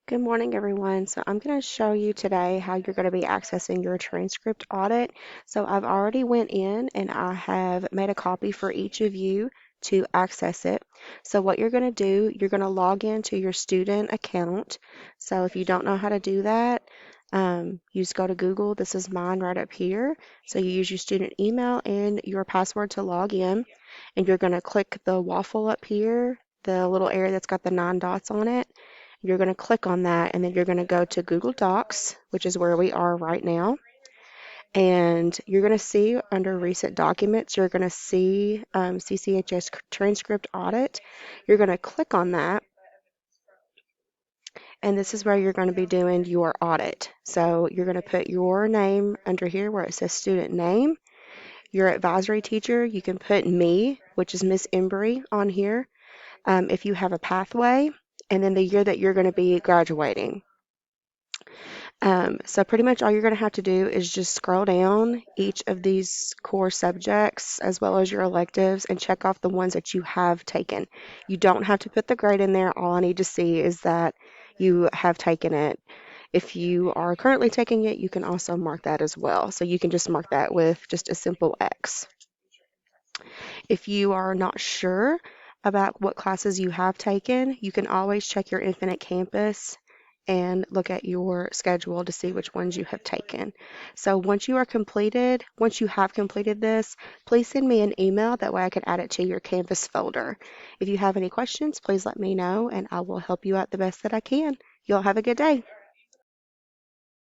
Good morning, everyone. So I'm going to show you today how you're going to be accessing your transcript audit. So I've already went in and I have made a copy for each of you to access it. So what you're going to do, you're going to log into your student account. So if you don't know how to do that, you just go to Google. This is mine right up here. So you use your student email and your password to log in, and you're going to click the waffle up here, the little area that's got the 9 dots on it. You're going to click on that, and then you're going to go to Google Docs, which is where we are right now. And you're going to see under recent documents, you're going to see CCHS Transcript Audit. You're going to click on that, and this is where you're going to be doing your audit. So you're going to put your name under here where it says student name. Your advisory teacher, you can put me, which is Miss Embry, on here. If you have a pathway, and then the year that you're going to be graduating. So pretty much all you're going to have to do is just scroll down each of these core subjects as well as your electives and check off the ones that you have taken. You don't have to put the grade in there. All I need to see is that you have taken it. If you are currently taking it, you can also mark that as well. So you can just mark that with just a simple X. If you are not sure about what classes you have taken, you can always check your Infinite Campus and look at your schedule to see which ones you have taken. So once you have completed this, please send me an email. That way I can add it to your Canvas folder. If you have any questions, please let me know and I will help you out the best that I can. Y'all have a good day.